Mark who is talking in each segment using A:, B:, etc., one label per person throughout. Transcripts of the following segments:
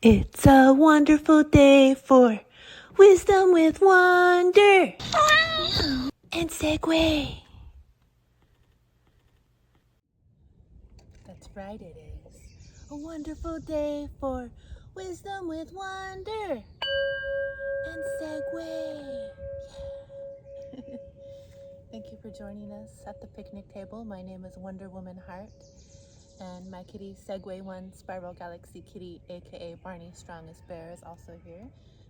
A: It's a wonderful day for wisdom with wonder and Segue. That's right, it is a wonderful day for wisdom with wonder and Segue. Yeah. Thank you for joining us at the picnic table. My name is Wonder Woman Heart, and my kitty Segue One Spiral Galaxy Kitty, aka Barney Strongest Bear, is also here.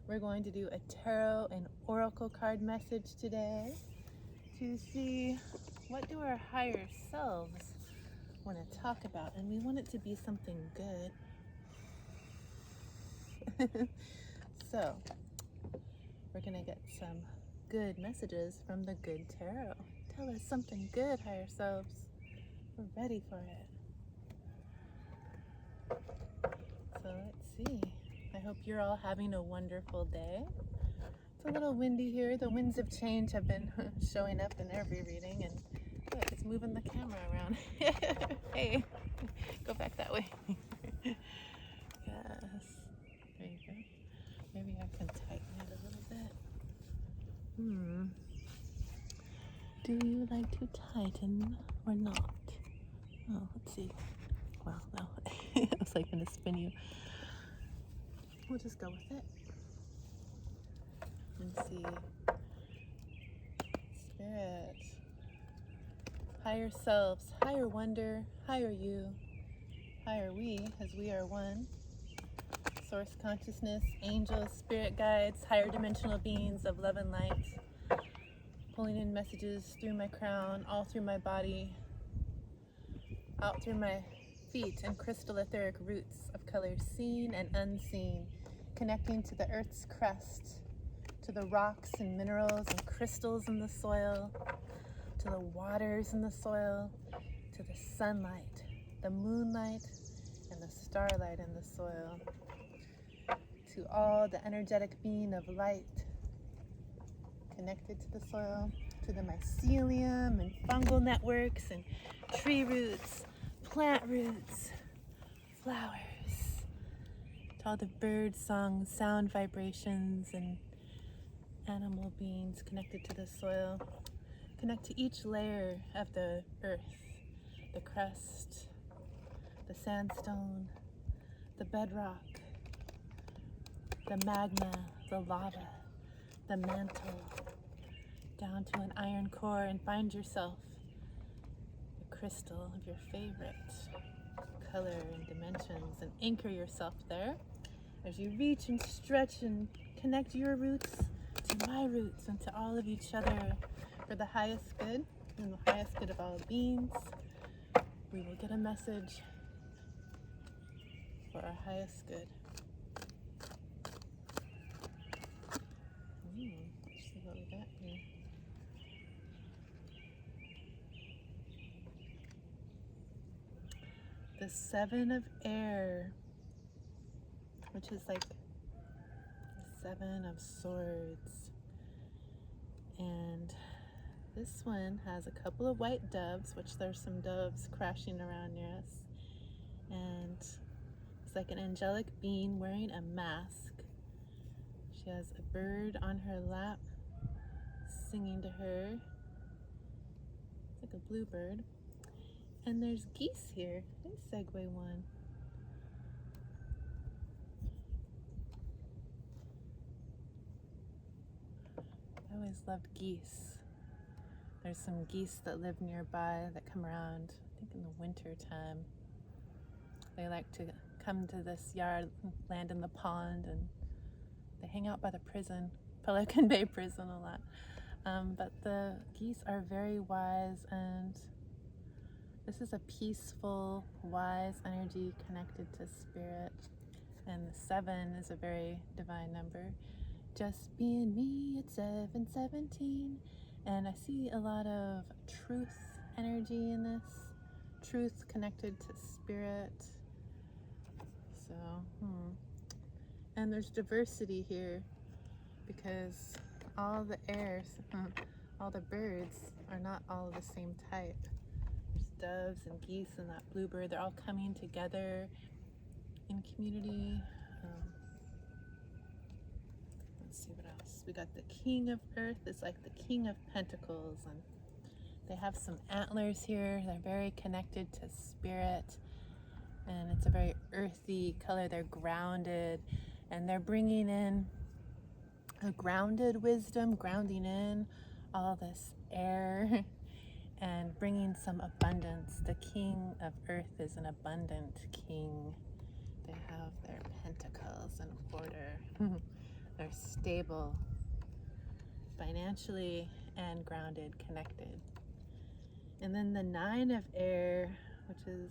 A: We're going to do a tarot and oracle card message today to see what do our higher selves want to talk about, and we want it to be something good. So we're gonna get some good messages from the good tarot. Tell us something good, higher selves. We're ready for it. So let's see. I hope you're all having a wonderful day. It's a little windy here. The winds of change have been showing up in every reading, and look, it's moving the camera around. Hey, go back that way. Yes. There you go. Maybe I can tighten it a little bit. Do you like to tighten or not? Oh, let's see. Well, no. I was like going to spin you. We'll just go with it. And see. Spirit. Higher selves, higher wonder, higher you, higher we, as we are one. Source consciousness, angels, spirit guides, higher dimensional beings of love and light. Pulling in messages through my crown, all through my body, out through my feet and crystal etheric roots of colors seen and unseen, connecting to the earth's crust, to the rocks and minerals and crystals in the soil, to the waters in the soil, to the sunlight, the moonlight, and the starlight in the soil, to all the energetic being of light connected to the soil, to the mycelium and fungal networks and tree roots, plant roots, flowers, to all the bird songs, sound vibrations, and animal beings connected to the soil. Connect to each layer of the earth, the crust, the sandstone, the bedrock, the magma, the lava, the mantle, down to an iron core, and find yourself a crystal of your favorite color and dimensions, and anchor yourself there as you reach and stretch and connect your roots to my roots and to all of each other for the highest good and the highest good of all beings. We will get a message for our highest good. Let's see what we got here. The Seven of Air, which is like the Seven of Swords. And this one has a couple of white doves, which there's some doves crashing around near us. And it's like an angelic being wearing a mask. She has a bird on her lap singing to her. It's like a bluebird. And there's geese here. There's Segue One. I always loved geese. There's some geese that live nearby that come around, I think in the winter time. They like to come to this yard, land in the pond, and they hang out by the prison, Pelican Bay prison a lot. But the geese are very wise, and this is a peaceful, wise energy connected to spirit. And the 7 is a very divine number. Just being me at 717. And I see a lot of truth energy in this. Truth connected to spirit. So, And there's diversity here because all the all the birds are not all the same type. There's doves and geese and that bluebird. They're all coming together in community. Let's see what else. We got the King of Earth is like the King of Pentacles, and they have some antlers here. They're very connected to spirit, and it's a very earthy color. They're grounded, and they're bringing in a grounded wisdom, grounding in all this air and bringing some abundance. The King of Earth is an abundant king. They have their pentacles in order. They're stable, financially and grounded, connected. And then the Nine of Air, which is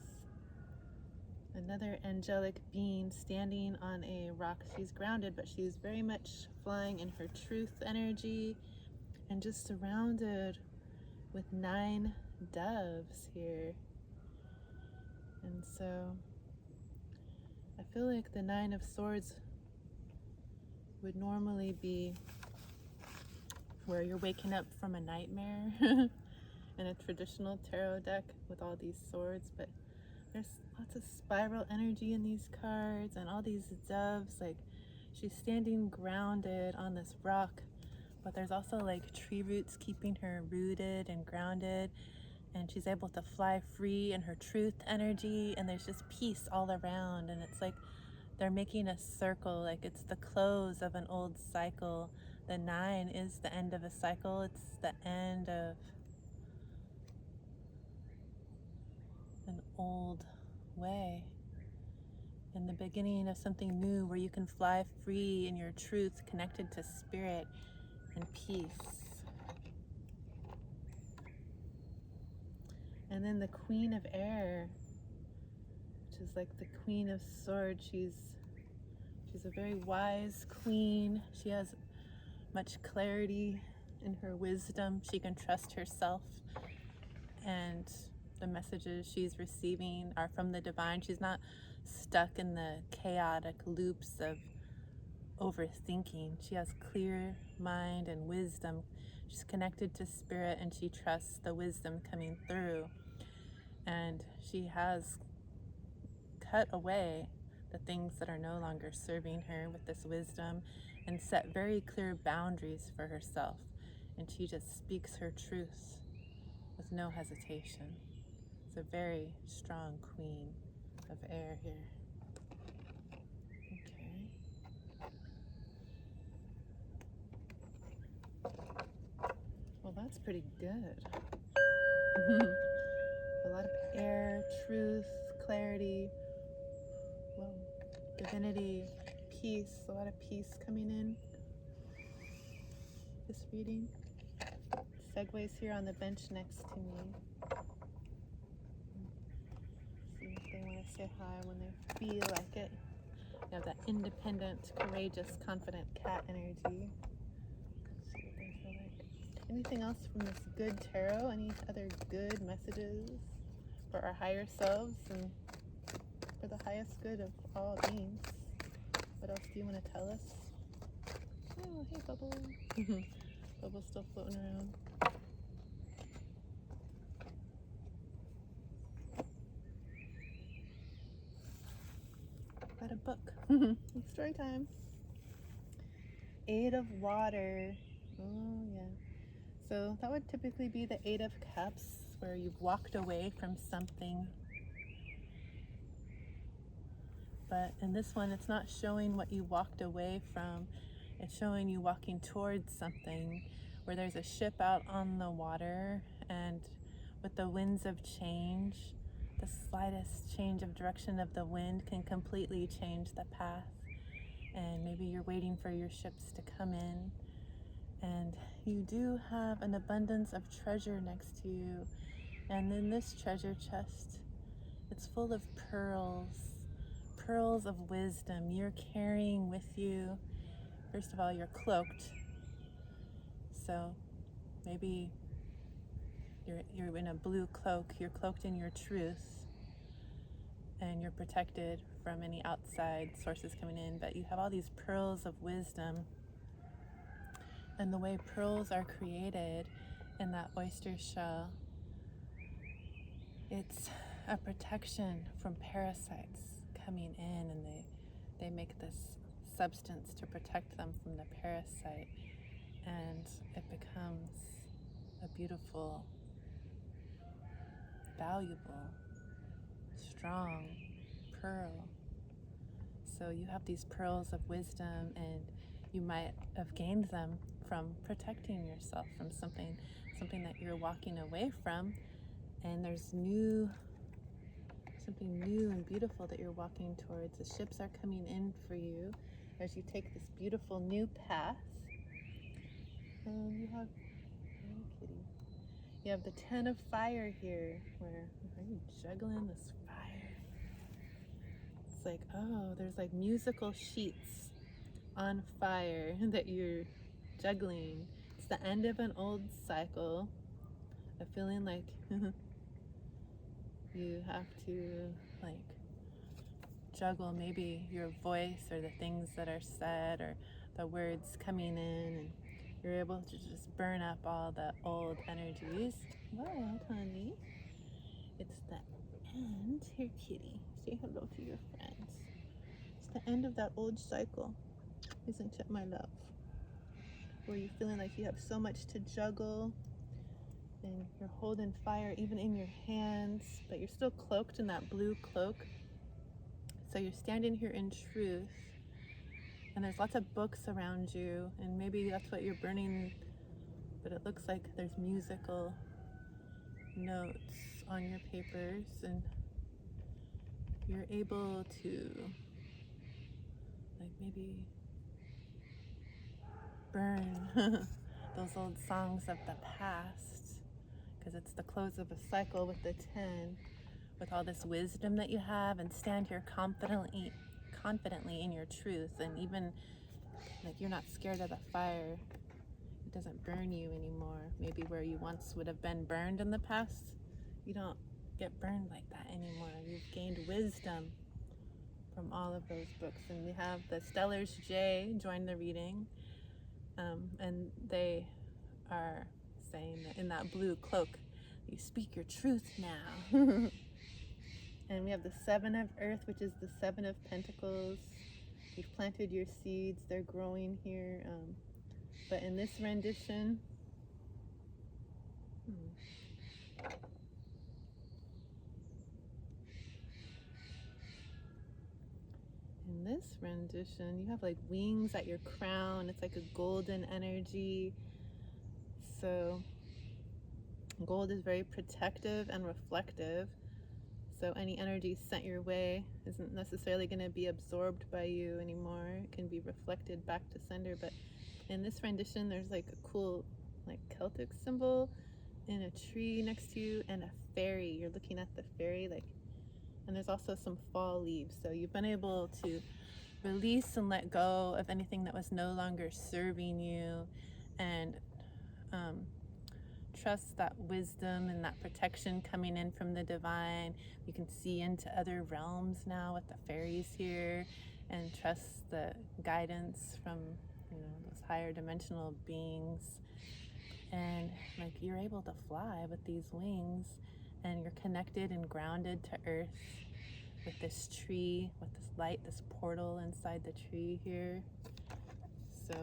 A: another angelic being standing on a rock. She's grounded, but she's very much flying in her truth energy and just surrounded with 9 doves here. And so I feel like the Nine of Swords would normally be where you're waking up from a nightmare in a traditional tarot deck with all these swords, but there's lots of spiral energy in these cards and all these doves. Like, she's standing grounded on this rock, but there's also like tree roots keeping her rooted and grounded, and she's able to fly free in her truth energy, and there's just peace all around. And it's like they're making a circle, like it's the close of an old cycle. The 9 is the end of a cycle. It's the end of an old way and the beginning of something new where you can fly free in your truth, connected to spirit and peace. And then the Queen of Air, which is like the Queen of Swords. She's a very wise queen. She has much clarity in her wisdom. She can trust herself, and the messages she's receiving are from the divine. She's not stuck in the chaotic loops of overthinking. She has clear mind and wisdom. She's connected to spirit, and she trusts the wisdom coming through. And she has cut away the things that are no longer serving her with this wisdom and set very clear boundaries for herself. And she just speaks her truth with no hesitation. It's a very strong Queen of Air here. Okay. Well, that's pretty good. A lot of air, truth, clarity, well, divinity, peace, a lot of peace coming in. This reading. Segue's here on the bench next to me. See if they want to say hi when they feel like it. You have that independent, courageous, confident cat energy. Let's see what they feel like. Anything else from this good tarot? Any other good messages for our higher selves and for the highest good of all beings? What else do you want to tell us? Oh, hey, Bubble. Bubble's still floating around. Got a book. It's story time. 8 of Water. Oh, yeah. So that would typically be the 8 of Cups, where you've walked away from something. But in this one, it's not showing what you walked away from. It's showing you walking towards something, where there's a ship out on the water, and with the winds of change, the slightest change of direction of the wind can completely change the path. And maybe you're waiting for your ships to come in, and you do have an abundance of treasure next to you. And in this treasure chest, it's full of pearls of wisdom you're carrying with you. First of all, you're cloaked, so maybe you're in a blue cloak. You're cloaked in your truth, and you're protected from any outside sources coming in, but you have all these pearls of wisdom. And the way pearls are created in that oyster shell, it's a protection from parasites coming in, and they make this substance to protect them from the parasite, and it becomes a beautiful, valuable, strong pearl. So you have these pearls of wisdom, and you might have gained them from protecting yourself from something that you're walking away from, and there's something new and beautiful that you're walking towards. The ships are coming in for you as you take this beautiful new path. And you have, hey kitty, you have the 10 of fire here. Where are you juggling this fire? It's like, oh, there's like musical sheets on fire that you're juggling. It's the end of an old cycle of feeling like you have to like juggle maybe your voice or the things that are said or the words coming in, and you're able to just burn up all the old energies. What, honey? It's the end. Here, kitty. Say hello to your friends. It's the end of that old cycle, isn't it, my love? Where you're feeling like you have so much to juggle, and you're holding fire even in your hands, but you're still cloaked in that blue cloak. So you're standing here in truth, and there's lots of books around you, and maybe that's what you're burning, but it looks like there's musical notes on your papers, and you're able to like maybe burn those old songs of the past, because it's the close of a cycle with the 10, with all this wisdom that you have, and stand here confidently in your truth. And even like you're not scared of the fire, it doesn't burn you anymore. Maybe where you once would have been burned in the past, you don't get burned like that anymore. You've gained wisdom from all of those books. And we have the Stellars J join the reading, and they are saying that in that blue cloak, you speak your truth now. And we have the 7 of Earth, which is the 7 of Pentacles. You've planted your seeds, they're growing here. But in this rendition, you have like wings at your crown. It's like a golden energy. So gold is very protective and reflective. So any energy sent your way isn't necessarily going to be absorbed by you anymore. It can be reflected back to sender. But in this rendition, there's like a cool like Celtic symbol in a tree next to you, and a fairy. You're looking at the fairy, like, and there's also some fall leaves. So you've been able to release and let go of anything that was no longer serving you, and trust that wisdom and that protection coming in from the divine. You can see into other realms now with the fairies here, and trust the guidance from, you know, those higher dimensional beings. And like you're able to fly with these wings, and you're connected and grounded to earth with this tree, with this light, this portal inside the tree here. So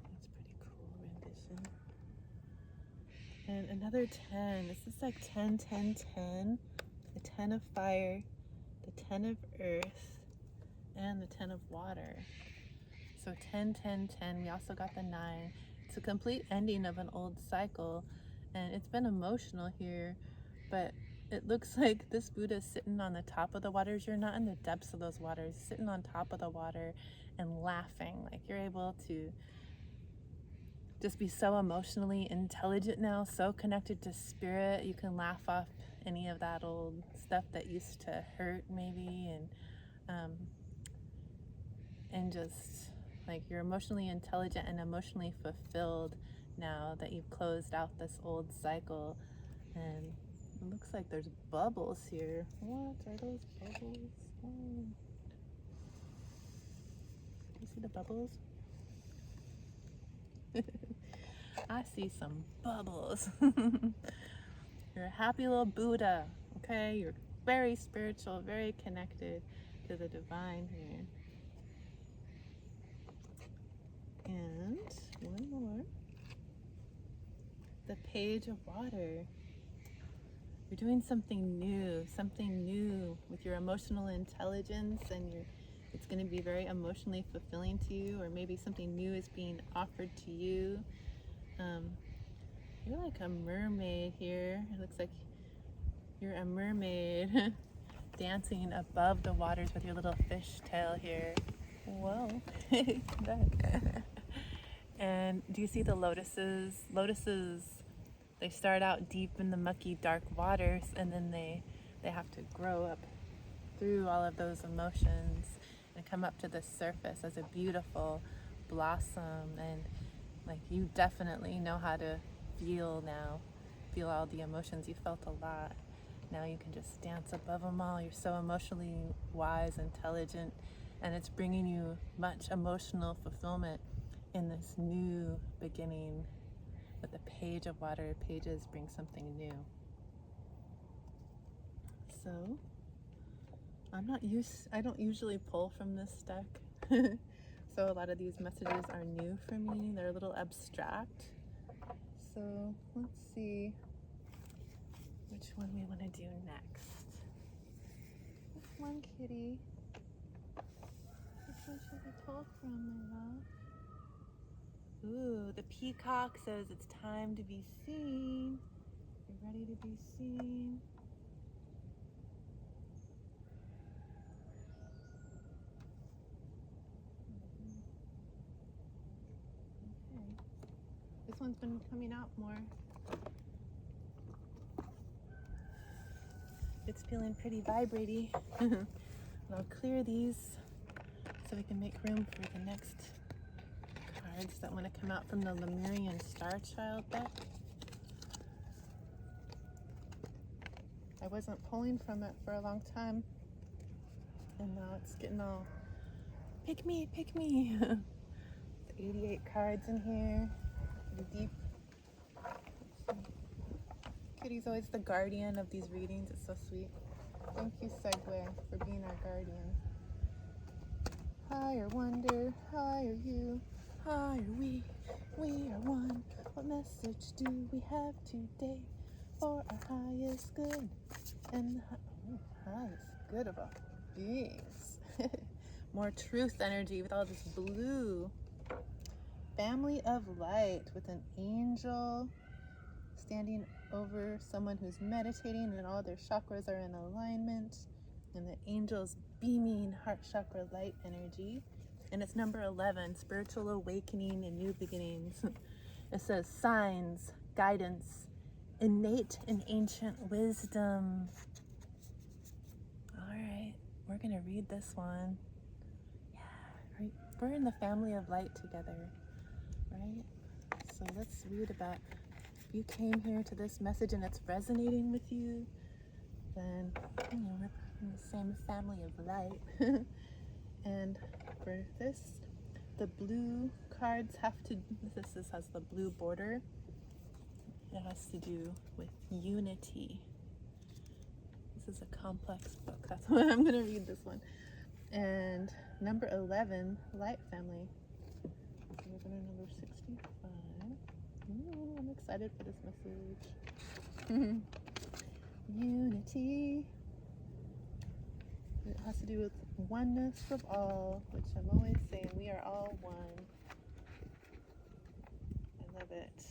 A: that's pretty cool rendition. And another 10. This is like 10, 10, 10. The 10 of fire, the 10 of earth, and the 10 of water. So 10, 10, 10. We also got the 9. It's a complete ending of an old cycle, and it's been emotional here, but it looks like this Buddha is sitting on the top of the waters. You're not in the depths of those waters, sitting on top of the water and laughing. Like you're able to just be so emotionally intelligent now, so connected to spirit. You can laugh off any of that old stuff that used to hurt maybe, and just like you're emotionally intelligent and emotionally fulfilled now that you've closed out this old cycle. And it looks like there's bubbles here. What are those bubbles? Oh. You see the bubbles? I see some bubbles. You're a happy little Buddha, okay? You're very spiritual, very connected. to the divine here. And one more. The Page of Water. You're doing something new with your emotional intelligence, and it's going to be very emotionally fulfilling to you, or maybe something new is being offered to you. You're like a mermaid here. It looks like you're a mermaid dancing above the waters with your little fish tail here. Whoa. And do you see the lotuses? Lotuses, they start out deep in the mucky, dark waters, and then they have to grow up through all of those emotions and come up to the surface as a beautiful blossom. And like, you definitely know how to feel now. Feel all the emotions. You felt a lot. Now you can just dance above them all. You're so emotionally wise, intelligent, and it's bringing you much emotional fulfillment in this new beginning. With the Page of Water, pages bring something new. So I don't usually pull from this deck. So a lot of these messages are new for me. They're a little abstract. So let's see which one we want to do next. This one kitty. Which one should we pull from, my love? Ooh, the peacock says it's time to be seen. You're ready to be seen. Okay. This one's been coming out more. It's feeling pretty vibraty. I'll clear these so we can make room for the next cards that want to come out from the Lemurian Star Child deck. I wasn't pulling from it for a long time, and now it's getting all pick me, pick me. 88 cards in here, pretty deep. Kitty's always the guardian of these readings. It's so sweet. Thank you, Segue, for being our guardian. Higher wonder, higher you, higher we are one. What message do we have today for our highest good and the highest good of our beings? More truth energy with all this blue. Family of light with an angel standing over someone who's meditating, and all their chakras are in alignment, and the angel's beaming heart chakra light energy. And it's number 11, spiritual awakening and new beginnings. It says signs, guidance, innate and ancient wisdom. All right, we're gonna read this one. Yeah, right. We're in the family of light together, right? So let's read about, if you came here to this message and it's resonating with you, then we're in the same family of light. And for this, the blue cards have to, this has the blue border. It has to do with unity. This is a complex book. That's why I'm gonna read this one. And number 11, light family. So we're going to number 65. I'm excited for this message. Unity. It has to do with oneness of all, which I'm always saying we are all one. I love it.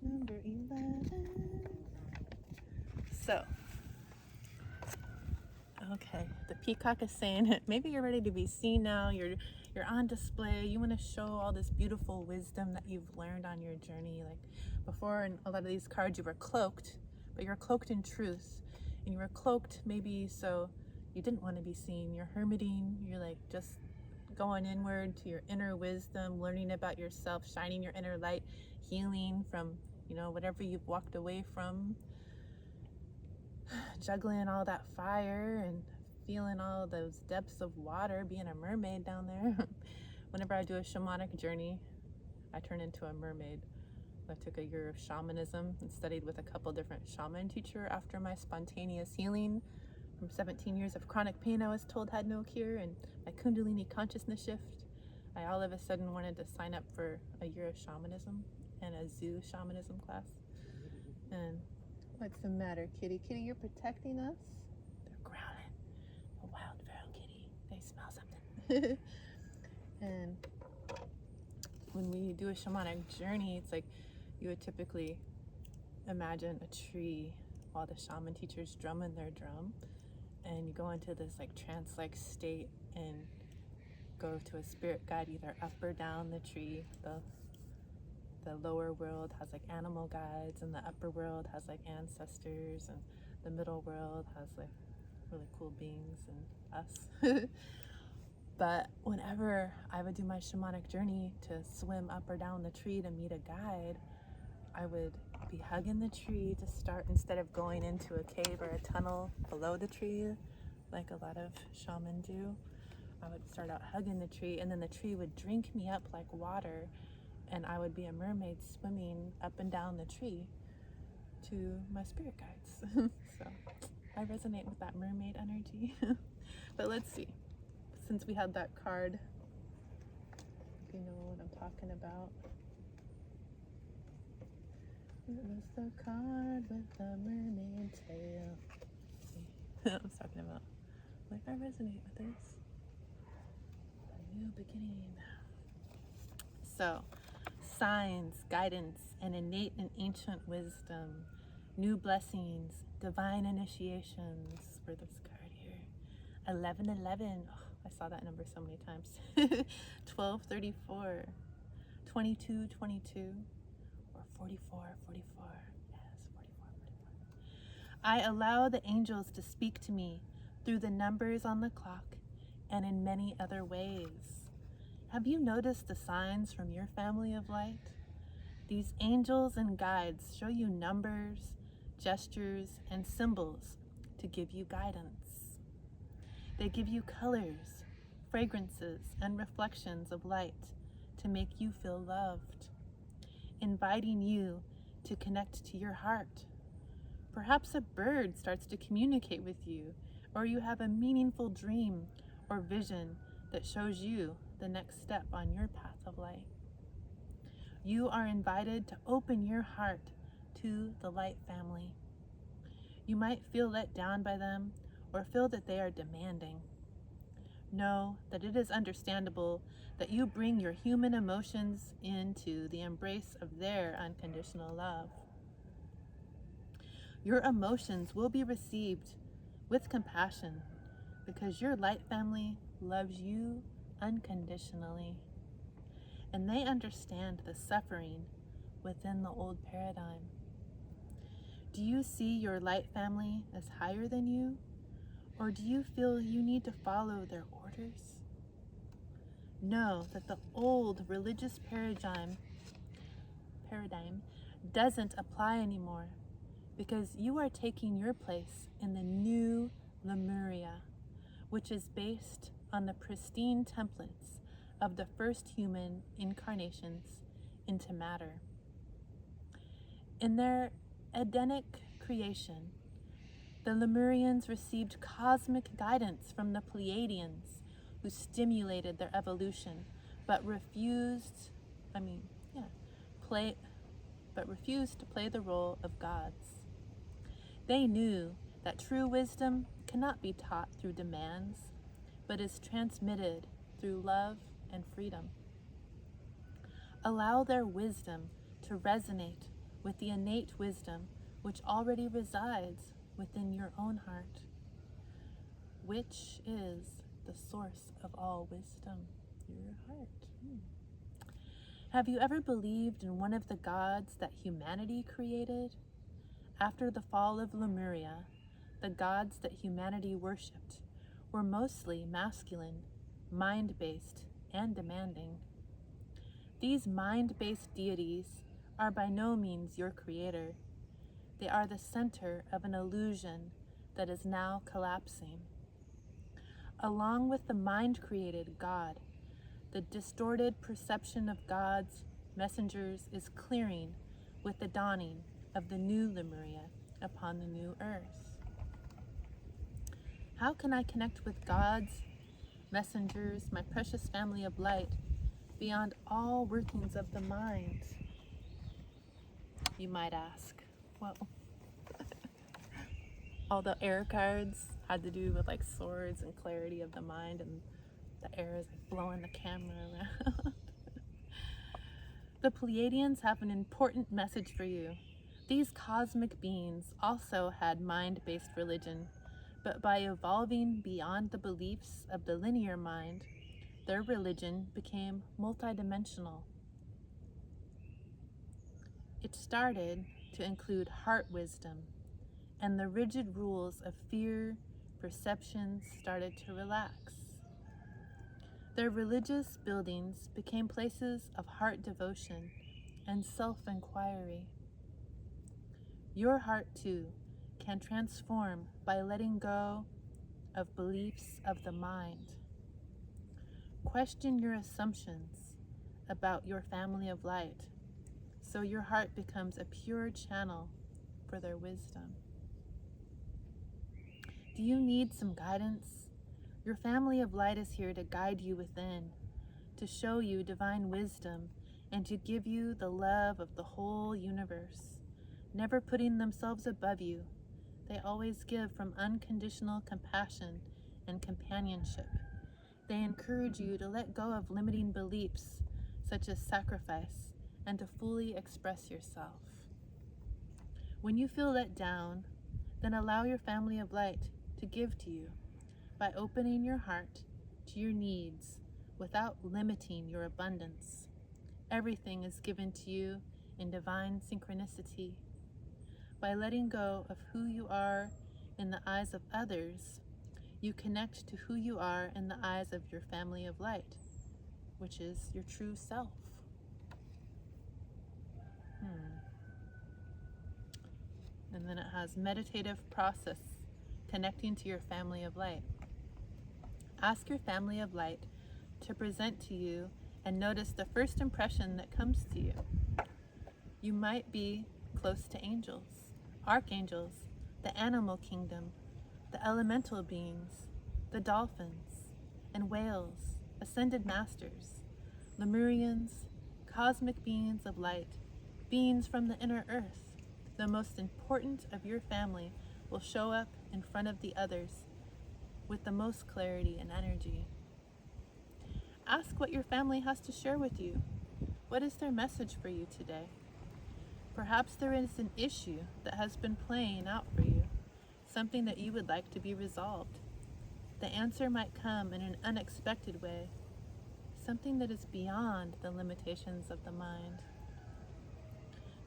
A: Number 11. So, okay, the peacock is saying maybe you're ready to be seen now. You're on display. You want to show all this beautiful wisdom that you've learned on your journey. Like before, in a lot of these cards, you were cloaked, but you're cloaked in truth, and you were cloaked maybe so you didn't want to be seen. You're hermiting. You're like just going inward to your inner wisdom, learning about yourself, shining your inner light, healing from whatever you've walked away from, juggling all that fire and feeling all those depths of water, being a mermaid down there. Whenever I do a shamanic journey, I turn into a mermaid. I took a year of shamanism and studied with a couple different shaman teachers after my spontaneous healing from 17 years of chronic pain I was told had no cure, and my Kundalini consciousness shift, I all of a sudden wanted to sign up for a year of shamanism and a zoo shamanism class. And what's the matter, kitty? Kitty, you're protecting us? They're growling. A wild feral kitty. They smell something. And when we do a shamanic journey, it's like you would typically imagine a tree while the shaman teachers drumming their drum, and you go into this like trance-like state and go to a spirit guide either up or down the tree. The lower world has like animal guides, and the upper world has like ancestors, and the middle world has like really cool beings and us. But whenever I would do my shamanic journey to swim up or down the tree to meet a guide, I would be hugging the tree to start, instead of going into a cave or a tunnel below the tree like a lot of shamans do. I would start out hugging the tree, and then the tree would drink me up like water, and I would be a mermaid swimming up and down the tree to my spirit guides. So I resonate with that mermaid energy. But let's see, since we had that card, if you know what I'm talking about. It was the card with the mermaid tail. I was talking about, like, I resonate with this. A new beginning. So, signs, guidance, and innate and ancient wisdom, new blessings, divine initiations for this card here. 1111. Oh, I saw that number so many times. 1234. 2222. Or 4444. Yes, 4444. I allow the angels to speak to me through the numbers on the clock and in many other ways. Have you noticed the signs from your family of light? These angels and guides show you numbers, gestures, and symbols to give you guidance. They give you colors, fragrances, and reflections of light to make you feel loved, inviting you to connect to your heart. Perhaps a bird starts to communicate with you, or you have a meaningful dream or vision that shows you the next step on your path of light. You are invited to open your heart to the light family. You might feel let down by them or feel that they are demanding. Know that it is understandable that you bring your human emotions into the embrace of their unconditional love. Your emotions will be received with compassion because your light family loves you unconditionally, and they understand the suffering within the old paradigm. Do you see your light family as higher than you, or do you feel you need to follow their orders? Know that the old religious paradigm doesn't apply anymore, because you are taking your place in the new Lemuria, which is based on the pristine templates of the first human incarnations into matter. In their Edenic creation, the Lemurians received cosmic guidance from the Pleiadians, who stimulated their evolution, but refused to play the role of gods. They knew that true wisdom cannot be taught through demands, but is transmitted through love and freedom. Allow their wisdom to resonate with the innate wisdom which already resides within your own heart, which is the source of all wisdom, your heart. Have you ever believed in one of the gods that humanity created? After the fall of Lemuria, the gods that humanity worshipped were mostly masculine, mind-based, and demanding. These mind-based deities are by no means your creator. They are the center of an illusion that is now collapsing. Along with the mind-created God, the distorted perception of God's messengers is clearing with the dawning of the new Lemuria upon the new earth. How can I connect with God's messengers, my precious family of light, beyond all workings of the mind? You might ask. Well, all the air cards had to do with like swords and clarity of the mind, and the air is like blowing the camera around. The Pleiadians have an important message for you. These cosmic beings also had mind-based religion, but by evolving beyond the beliefs of the linear mind, their religion became multidimensional. It started to include heart wisdom, and the rigid rules of fear, perception started to relax. Their religious buildings became places of heart devotion and self-inquiry. Your heart, too, can transform by letting go of beliefs of the mind. Question your assumptions about your family of light, so your heart becomes a pure channel for their wisdom. Do you need some guidance? Your family of light is here to guide you within, to show you divine wisdom, and to give you the love of the whole universe. Never putting themselves above you, they always give from unconditional compassion and companionship. They encourage you to let go of limiting beliefs, such as sacrifice, and to fully express yourself. When you feel let down, then allow your family of light to give to you by opening your heart to your needs without limiting your abundance. Everything is given to you in divine synchronicity. By letting go of who you are in the eyes of others, you connect to who you are in the eyes of your family of light, which is your true self. And then it has meditative process, connecting to your family of light. Ask your family of light to present to you and notice the first impression that comes to you. You might be close to angels, archangels, the animal kingdom, the elemental beings, the dolphins and whales, ascended masters, Lemurians, cosmic beings of light, beings from the inner earth. The most important of your family will show up in front of the others with the most clarity and energy. Ask what your family has to share with you. What is their message for you today? Perhaps there is an issue that has been playing out for you, something that you would like to be resolved. The answer might come in an unexpected way, something that is beyond the limitations of the mind.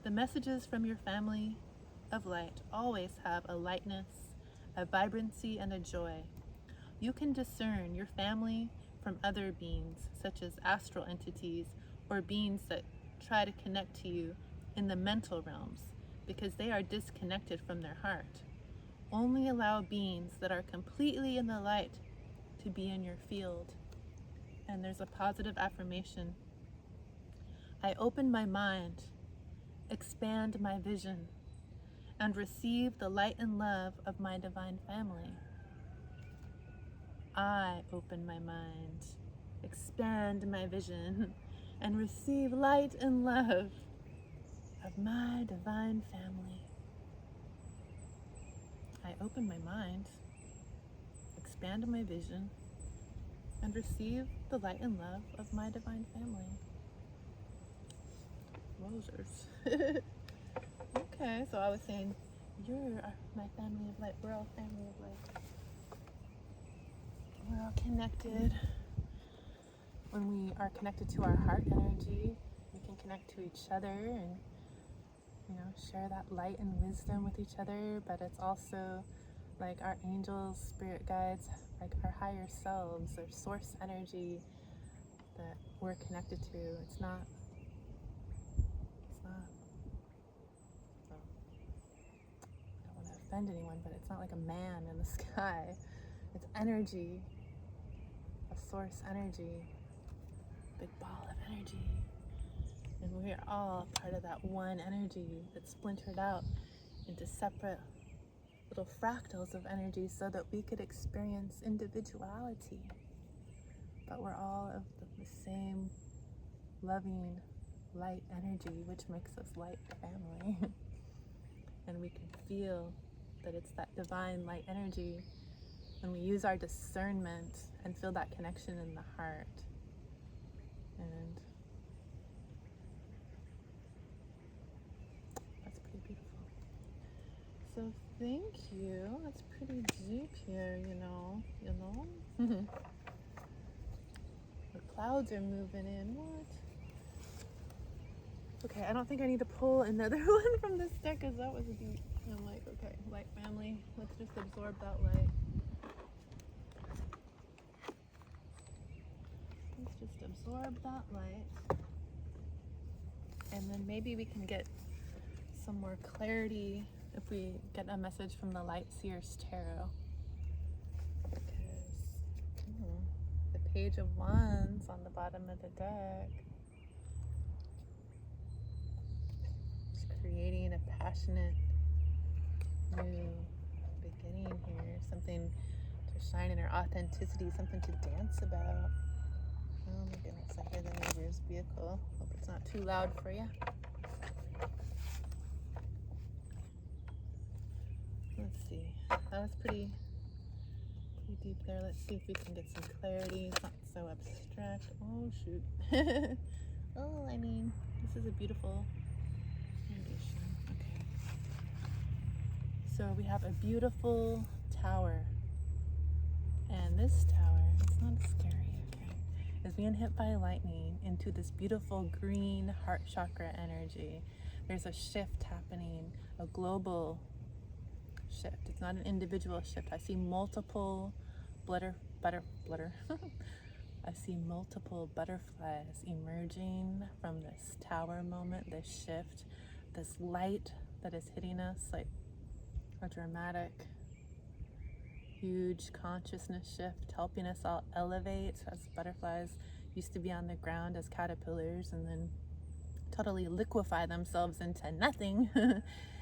A: The messages from your family of light always have a lightness, a vibrancy, and a joy. You can discern your family from other beings, such as astral entities or beings that try to connect to you in the mental realms, because they are disconnected from their heart. Only allow beings that are completely in the light to be in your field. And there's a positive affirmation. I open my mind, expand my vision, and receive the light and love of my divine family. I open my mind, expand my vision, and receive light and love of my divine family. I open my mind, expand my vision, and receive the light and love of my divine family. Wowzers. Okay, so I was saying, you're my family of light. We're all family of light. We're all connected. When we are connected to our heart energy, we can connect to each other and, share that light and wisdom with each other. But it's also like our angels, spirit guides, like our higher selves, our source energy that we're connected to. It's not, well, I don't want to offend anyone, but it's not like a man in the sky. It's energy, a source energy, big ball of energy. And we are all part of that one energy that's splintered out into separate little fractals of energy so that we could experience individuality. But we're all of the same loving light energy, which makes us light family. And we can feel that it's that divine light energy when we use our discernment and feel that connection in the heart. And that's pretty beautiful. So thank you. That's pretty deep here, you know. The clouds are moving in. What? Okay, I don't think I need to pull another one from this deck because that was deep. I'm like, okay, light family, let's just absorb that light. Let's just absorb that light. And then maybe we can get some more clarity if we get a message from the Light Seer's Tarot. Because the Page of Wands on the bottom of the deck. It's creating a passionate new beginning here. Something to shine in our authenticity, something to dance about. Oh my goodness, I hear the neighbor's vehicle. Hope it's not too loud for you. Let's see. That was pretty deep there. Let's see if we can get some clarity. It's not so abstract. Oh shoot. Oh, I mean, this is a beautiful foundation. Okay. So we have a beautiful tower. And this tower, it's not scary, okay, is being hit by lightning into this beautiful green heart chakra energy. There's a shift happening, a global shift. It's not an individual shift. I see multiple I see multiple butterflies emerging from this tower moment, this shift, this light that is hitting us like a dramatic, huge consciousness shift, helping us all elevate as butterflies used to be on the ground as caterpillars and then totally liquefy themselves into nothing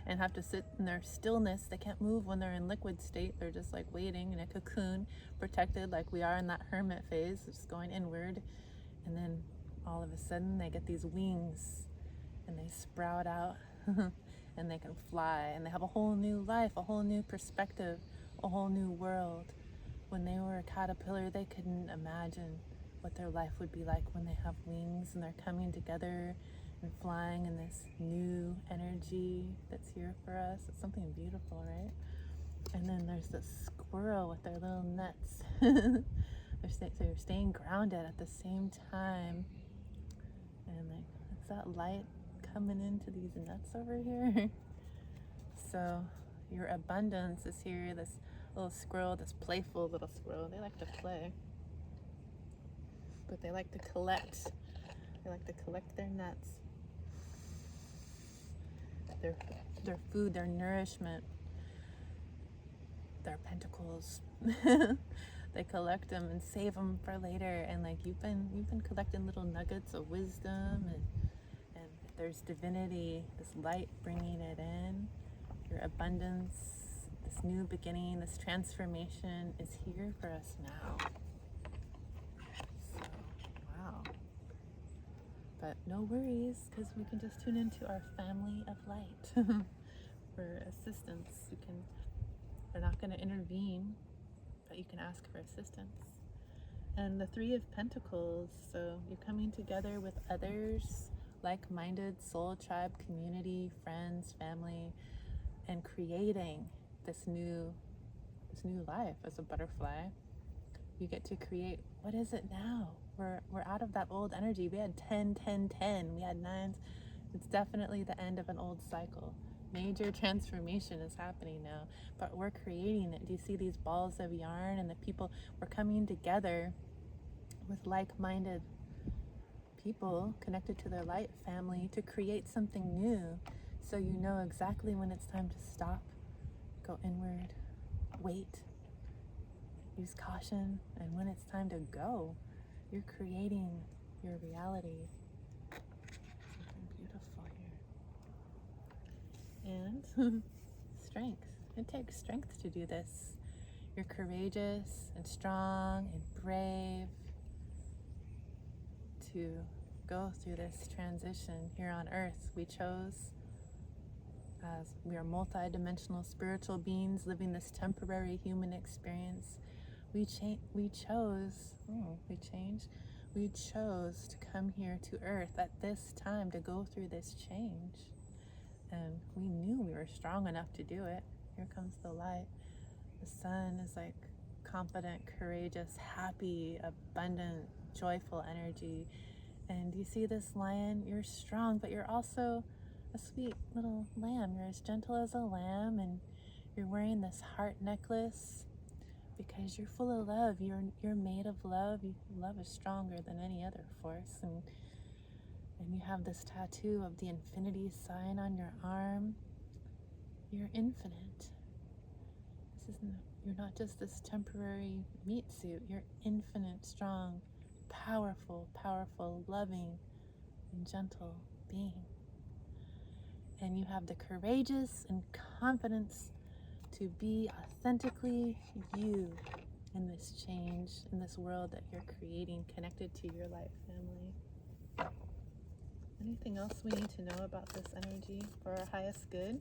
A: and have to sit in their stillness. They can't move when they're in liquid state. They're just like waiting in a cocoon, protected like we are in that hermit phase, just going inward. And then all of a sudden they get these wings and they sprout out and they can fly and they have a whole new life, a whole new perspective, a whole new world. When they were a caterpillar, they couldn't imagine what their life would be like when they have wings and they're coming together and flying in this new energy that's here for us. It's something beautiful, right? And then there's the squirrel with their little nuts. They're staying grounded at the same time. And like, it's that light coming into these nuts over here. So your abundance is here. This little squirrel, this playful little squirrel, they like to play. But they like to collect. They like to collect their nuts. Their food, their nourishment, their pentacles. They collect them and save them for later. And like you've been collecting little nuggets of wisdom and there's divinity, this light bringing it in. Your abundance, this new beginning, this transformation is here for us now. So, wow. But no worries, because we can just tune into our family of light for assistance. They're not going to intervene, but you can ask for assistance. And the Three of Pentacles, so you're coming together with others, like-minded soul tribe, community, friends, family, and creating this new life as a butterfly. You get to create, what is it now? We're out of that old energy. We had 10, 10, 10. We had 9s. It's definitely the end of an old cycle. Major transformation is happening now, but we're creating it. Do you see these balls of yarn and the people? We're coming together with like-minded people connected to their light family to create something new. So you know exactly when it's time to stop, go inward, wait, use caution, and when it's time to go. You're creating your reality. Something beautiful here. And strength. It takes strength to do this. You're courageous and strong and brave to go through this transition here on earth. We chose, as we are multi-dimensional spiritual beings living this temporary human experience, we chose to come here to earth at this time to go through this change. And we knew we were strong enough to do it. Here comes the light. The sun is like confident, courageous, happy, abundant, joyful energy. And you see this lion, you're strong, but you're also a sweet little lamb. You're as gentle as a lamb, and you're wearing this heart necklace because you're full of love. You're made of love. Love is stronger than any other force. And you have this tattoo of the infinity sign on your arm. You're infinite. You're not just this temporary meat suit. You're infinite, strong, powerful, loving, and gentle being. And you have the courageous and confidence to be authentically you in this change, in this world that you're creating, connected to your light family. Anything else we need to know about this energy for our highest good?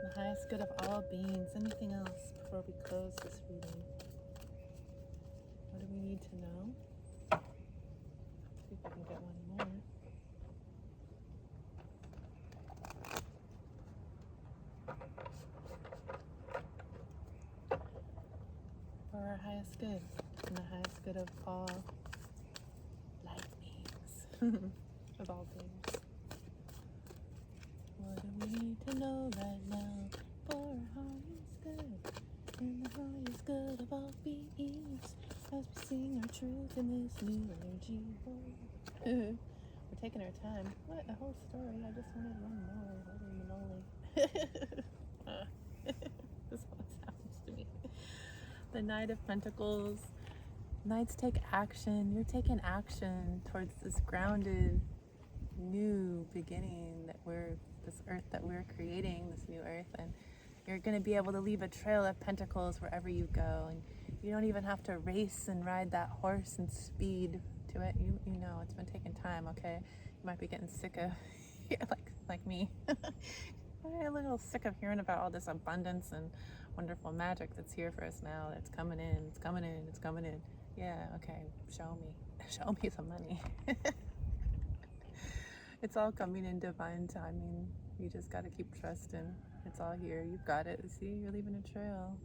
A: The highest good of all beings. Anything else before we close this reading? What do we need to know? See if I can get one more. For our highest good, and the highest good of all light beings, of all things. What do we need to know right now for our highest good, and the highest good of all beings, as we sing our truth in this new energy world? We're taking our time. What a whole story! I just wanted one more. Holy moly! This is what happens to me. The Knight of Pentacles. Knights take action. You're taking action towards this grounded new beginning this earth that we're creating, this new earth, and you're going to be able to leave a trail of pentacles wherever you go, and you don't even have to race and ride that horse and speed to it. You know it's been taking time. Okay, you might be getting sick of like me. I'm a little sick of hearing about all this abundance and wonderful magic that's here for us now. That's coming in. It's coming in. It's coming in. Yeah. Okay. Show me the money. It's all coming in divine timing. You just got to keep trusting. It's all here. You've got it. See, you're leaving a trail.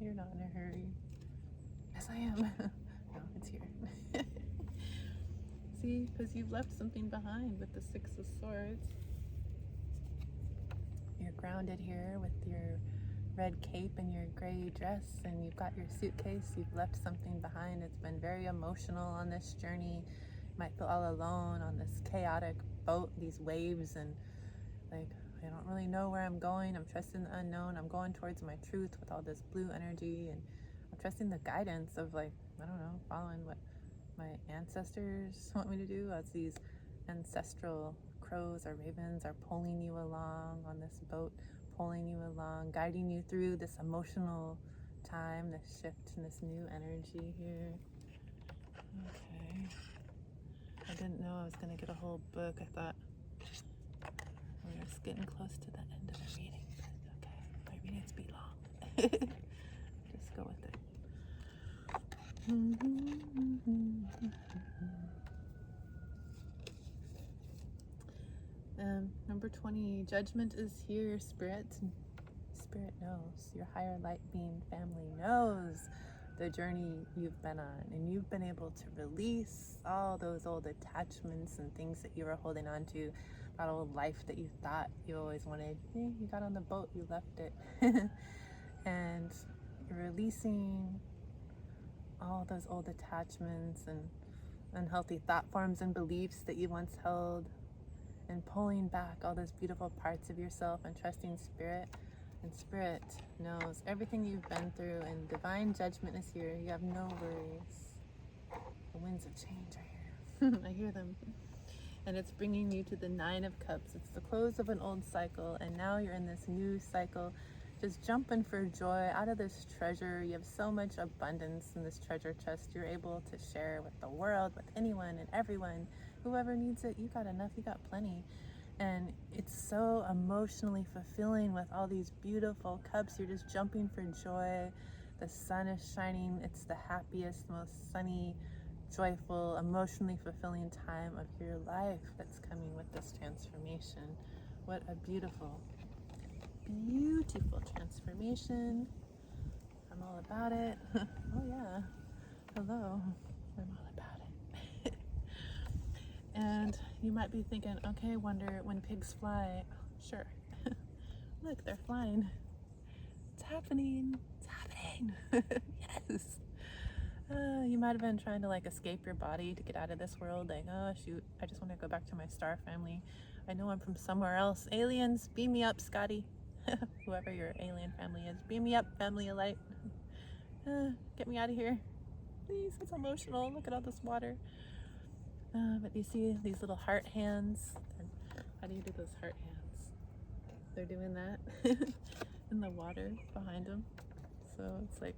A: You're not in a hurry. Yes, I am. No, it's here. See, because you've left something behind with the Six of Swords. You're grounded here with your red cape and your gray dress, and you've got your suitcase. You've left something behind. It's been very emotional on this journey. Might feel all alone on this chaotic boat, these waves, and like, I don't really know where I'm going. I'm trusting the unknown. I'm going towards my truth with all this blue energy, and I'm trusting the guidance of, like, I don't know, following what my ancestors want me to do, as these ancestral crows or ravens are pulling you along on this boat, pulling you along, guiding you through this emotional time, this shift and this new energy here. Okay. I didn't know I was going to get a whole book. I thought we were just getting close to the end of the reading. But okay, maybe it needs to be long. Just go with it. Number 20, judgment is here, Spirit. Spirit knows. Your higher light being family knows the journey you've been on, and you've been able to release all those old attachments and things that you were holding on to, that old life that you thought you always wanted. You got on the boat, you left it. And you're releasing all those old attachments and unhealthy thought forms and beliefs that you once held, and pulling back all those beautiful parts of yourself and trusting Spirit. And Spirit knows everything you've been through, and divine judgment is here. You have no worries. The winds of change are here. I hear them. and it's bringing you to the Nine of Cups. It's the close of an old cycle, and now you're in this new cycle, just jumping for joy out of this treasure. You have so much abundance in this treasure chest. You're able to share with the world, with anyone and everyone. Whoever needs it, you got enough, you got plenty. And it's so emotionally fulfilling with all these beautiful cups. You're just jumping for joy. The sun is shining. It's the happiest, most sunny, joyful, emotionally fulfilling time of your life that's coming with this transformation. What a beautiful, beautiful transformation. I'm all about it. Oh yeah, hello, I'm all about it. And you might be thinking, okay, wonder when pigs fly. Sure. Look, they're flying. It's happening. It's happening. Yes. You might have been trying to like escape your body to get out of this world, like, oh shoot, I just want to go back to my star family. I know I'm from somewhere else. Aliens, beam me up, Scotty. Whoever your alien family is, beam me up, family of light. Get me out of here, please. It's emotional. Look at all this water. But you see these little heart hands. How do you do those heart hands? They're doing that in the water behind them. So it's like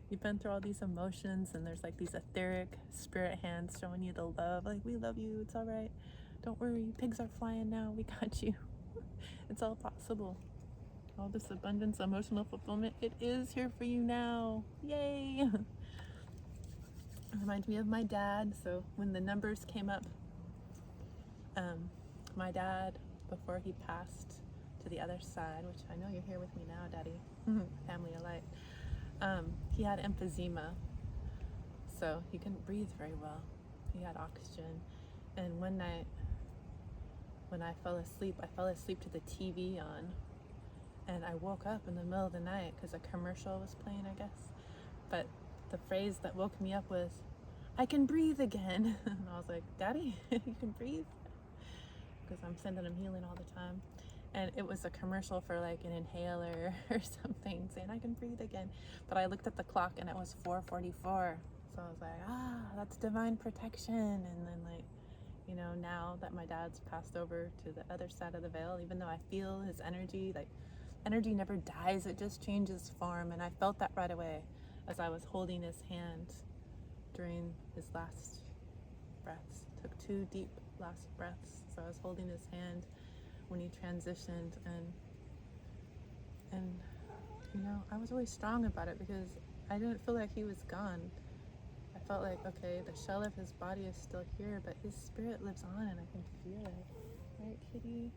A: you've been through all these emotions, and there's like these etheric spirit hands showing you the love. Like, we love you. It's all right. Don't worry. Pigs are flying now. We got you. It's all possible. All this abundance, emotional fulfillment, it is here for you now. Yay! It reminds me of my dad. So when the numbers came up, my dad, before he passed to the other side, which I know you're here with me now, Daddy, family of light, he had emphysema, so he couldn't breathe very well. He had oxygen, and one night when I fell asleep to the TV on, and I woke up in the middle of the night because a commercial was playing, I guess. But the phrase that woke me up was, "I can breathe again." And I was like, Daddy, you can breathe? Because I'm sending him healing all the time. And it was a commercial for like an inhaler or something saying, "I can breathe again." But I looked at the clock and it was 4:44. So I was like, that's divine protection. And then, like, you know, now that my dad's passed over to the other side of the veil, even though I feel his energy, like, energy never dies, it just changes form. And I felt that right away as I was holding his hand during his last breaths. Took 2 deep last breaths. So I was holding his hand when he transitioned, and you know, I was really strong about it because I didn't feel like he was gone. I felt like, okay, the shell of his body is still here, but his spirit lives on, and I can feel it, right, kitty?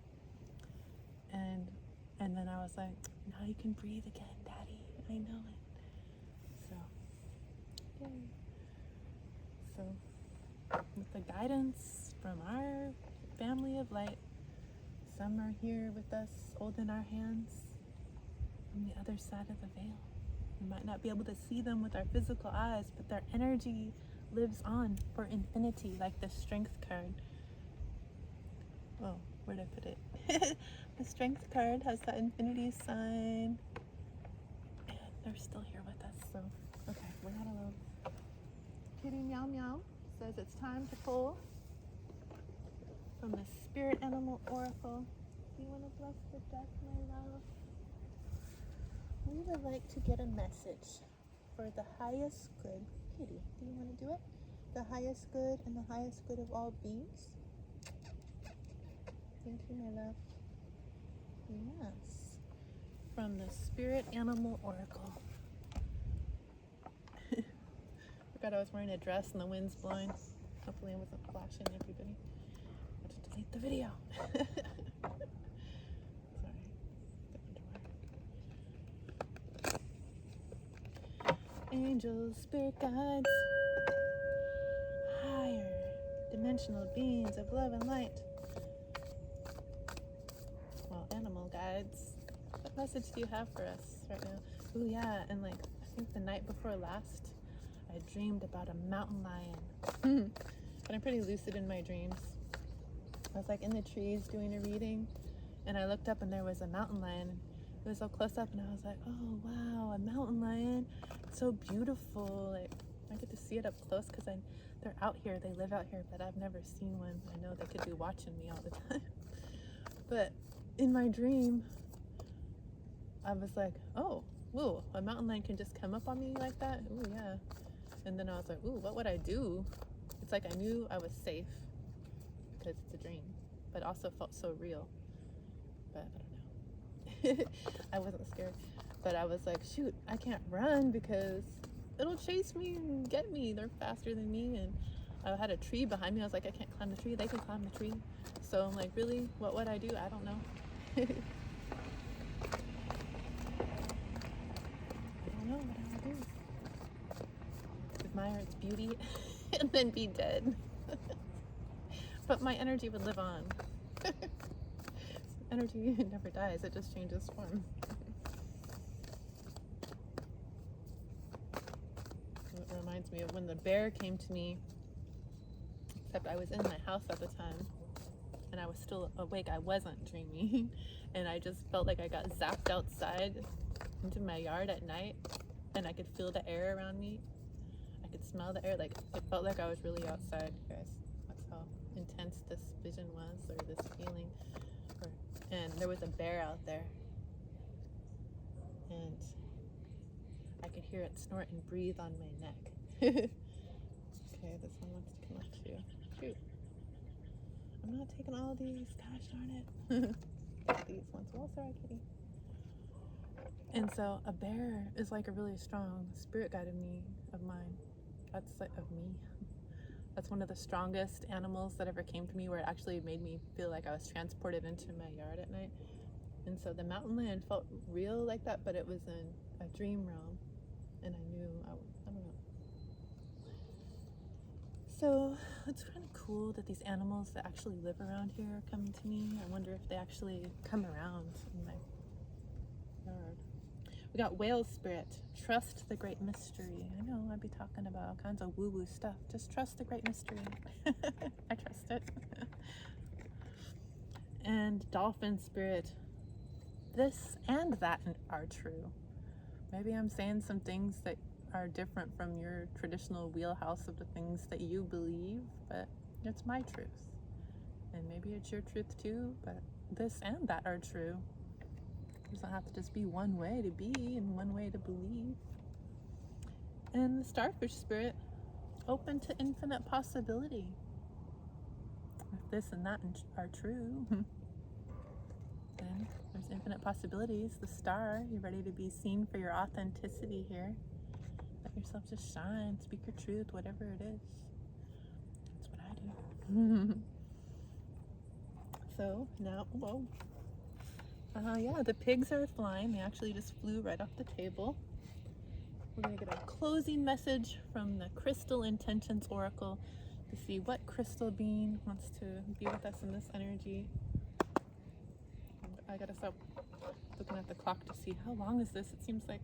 A: And then I was like, now you can breathe again, Daddy. I know it. So, yay. So, with the guidance from our family of light, some are here with us, holding our hands on the other side of the veil. We might not be able to see them with our physical eyes, but their energy lives on for infinity, like the strength card. Oh, where'd I put it? The strength card has that infinity sign, and they're still here with us. So, okay, we're not alone. Kitty Meow Meow says it's time to pull from the Spirit Animal Oracle. Do you want to bless the deck, my love? We would like to get a message for the highest good. Kitty, do you want to do it? The highest good and the highest good of all beings. Thank you, my love. Yes. From the Spirit Animal Oracle. Forgot I was wearing a dress and the wind's blowing. Hopefully I wasn't flashing everybody. I have to delete the video. Sorry. Angels, spirit guides, higher dimensional beings of love and light. Well, animal guides. What message do you have for us right now? Ooh, yeah, and like, I think the night before last, I dreamed about a mountain lion. But I'm pretty lucid in my dreams. I was like in the trees doing a reading, and I looked up and there was a mountain lion. It was so close up, and I was like, oh wow, a mountain lion. It's so beautiful. Like, I I get to see it up close because they're out here. They live out here, but I've never seen one. I know they could be watching me all the time. But in my dream, I was like, oh, whoa, a mountain lion can just come up on me like that? Ooh, yeah. And then I was like, ooh, what would I do? It's like I knew I was safe because it's a dream, but also felt so real. But I don't know. I wasn't scared. But I was like, shoot, I can't run because it'll chase me and get me. They're faster than me. And I had a tree behind me. I was like, I can't climb the tree. They can climb the tree. So I'm like, really? What would I do? I don't know. I don't know what I would do. Admire its beauty and then be dead. But my energy would live on. Energy never dies, it just changes form. It reminds me of when the bear came to me, except I was in my house at the time and I was still awake. I wasn't dreaming. And I just felt like I got zapped outside into my yard at night, and I could feel the air around me. I could smell the air. Like, it felt like I was really outside, guys. That's how intense this vision was, or this feeling. And there was a bear out there, and I could hear it snort and breathe on my neck. Okay, this one wants to come up too. Shoot. I'm not taking all these, gosh darn it. These ones. Well, sorry, kitty. And so a bear is like a really strong spirit guide of mine. That's like of me. That's one of the strongest animals that ever came to me, where it actually made me feel like I was transported into my yard at night. And so the mountain lion felt real like that, but it was in a dream realm, and I knew I don't know. So it's kind of cool that these animals that actually live around here are coming to me. I wonder if they actually come around in my yard. We got whale spirit. Trust the great mystery. I know I'd be talking about all kinds of woo-woo stuff. Just trust the great mystery. I trust it. And dolphin spirit. This and that are true. Maybe I'm saying some things that are different from your traditional wheelhouse of the things that you believe, but it's my truth. And maybe it's your truth too, but this and that are true. It doesn't have to just be one way to be and one way to believe. And the starfish spirit, open to infinite possibility. If this and that are true, then there's infinite possibilities. The star, you're ready to be seen for your authenticity here. Let yourself just shine, speak your truth, whatever it is. That's what I do. So now, whoa. Yeah, the pigs are flying. They actually just flew right off the table. We're gonna get a closing message from the Crystal Intentions Oracle to see what crystal being wants to be with us in this energy. I gotta stop looking at the clock to see how long is this. It seems like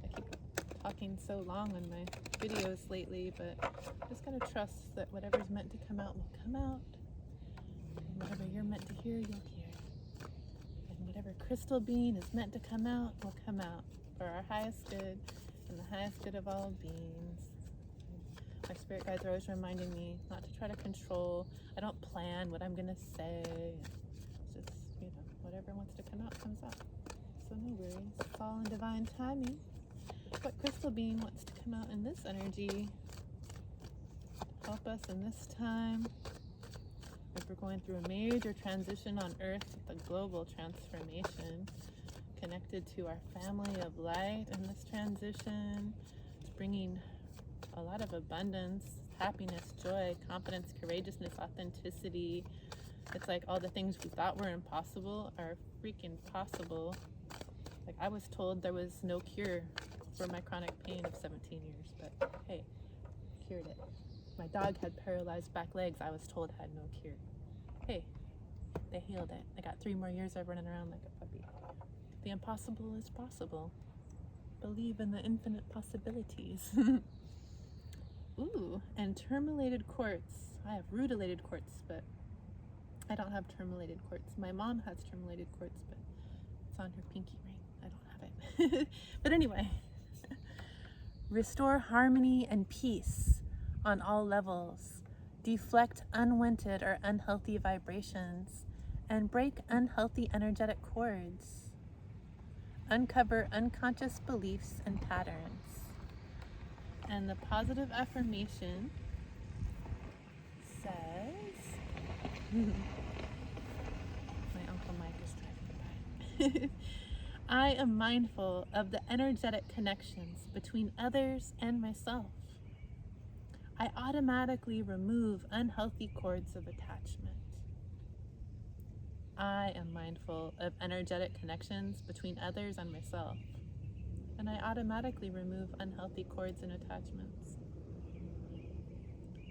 A: I keep talking so long on my videos lately, but I just gotta trust that whatever's meant to come out will come out, and whatever you're meant to hear, you'll hear. And whatever crystal being is meant to come out will come out for our highest good and the highest good of all beings. My spirit guides are always reminding me not to try to control. I don't plan what I'm gonna say. It's just, whatever wants to come out comes out. So no worries, it's all in divine timing. What crystal being wants to come out in this energy, help us in this time. If we're going through a major transition on Earth, with a global transformation, connected to our family of light in this transition, it's bringing a lot of abundance, happiness, joy, confidence, courageousness, authenticity. It's like all the things we thought were impossible are freaking possible. Like, I was told there was no cure for my chronic pain of 17 years, but hey, cured it. My dog had paralyzed back legs, I was told had no cure. Hey, they healed it. I got 3 more years of running around like a puppy. The impossible is possible. Believe in the infinite possibilities. Ooh, and tourmalated quartz. I have rutilated quartz, but I don't have tourmalated quartz. My mom has tourmalated quartz, but it's on her pinky ring. I don't have it. But anyway, Restore harmony and peace on all levels. Deflect unwanted or unhealthy vibrations and break unhealthy energetic cords. Uncover unconscious beliefs and patterns. And the positive affirmation says, my Uncle Mike is driving by. I am mindful of the energetic connections between others and myself. I automatically remove unhealthy cords of attachment. I am mindful of energetic connections between others and myself, and I automatically remove unhealthy cords and attachments.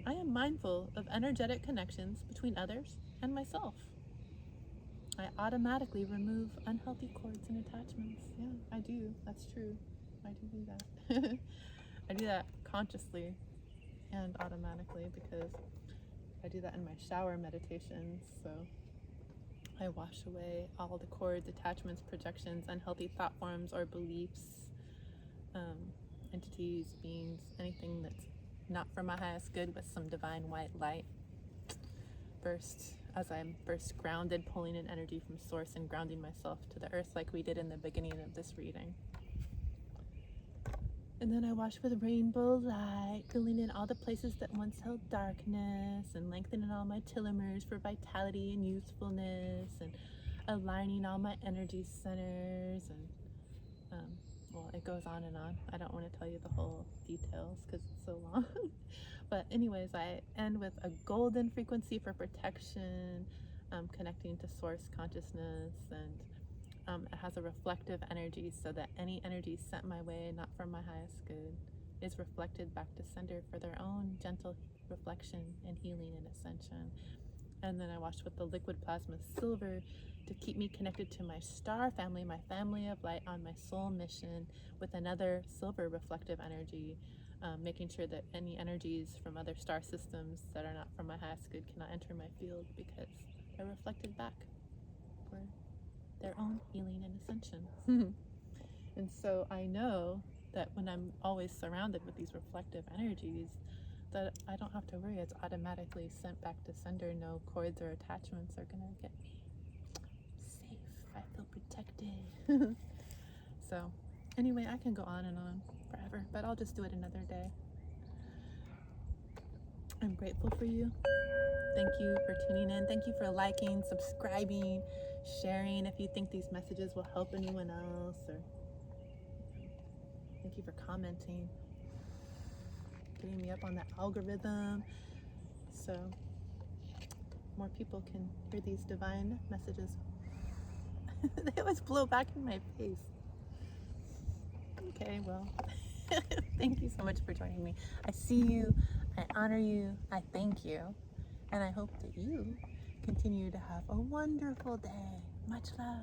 A: I am mindful of energetic connections between others and myself. I automatically remove unhealthy cords and attachments. Yeah, I do. That's true. I do that. I do that consciously and automatically because I do that in my shower meditations. So I wash away all the cords, attachments, projections, unhealthy thought forms or beliefs, entities, beings, anything that's not for my highest good with some divine white light. As I'm first grounded, pulling in energy from source and grounding myself to the earth like we did in the beginning of this reading. And then I wash with rainbow light, filling in all the places that once held darkness and lengthening all my telomeres for vitality and youthfulness and aligning all my energy centers. And well, it goes on and on. I don't want to tell you the whole details because it's so long. But anyways, I end with a golden frequency for protection, connecting to source consciousness, and it has a reflective energy so that any energy sent my way, not for my highest good, is reflected back to sender for their own gentle reflection and healing and ascension. And then I wash with the liquid plasma silver to keep me connected to my star family, my family of light on my soul mission with another silver reflective energy, making sure that any energies from other star systems that are not from my highest good cannot enter my field because they're reflected back for their own healing and ascension. And so I know that when I'm always surrounded with these reflective energies, that I don't have to worry. It's automatically sent back to sender. No cords or attachments are gonna get me. Safe. I feel protected. So anyway, I can go on and on forever, but I'll just do it another day. I'm grateful for you. Thank you for tuning in. Thank you for liking, subscribing, sharing if you think these messages will help anyone else, or thank you for commenting, getting me up on the algorithm so more people can hear these divine messages. They always blow back in my face. Okay, well, thank you so much for joining me. I see you, I honor you, I thank you, and I hope that you continue to have a wonderful day. Much love.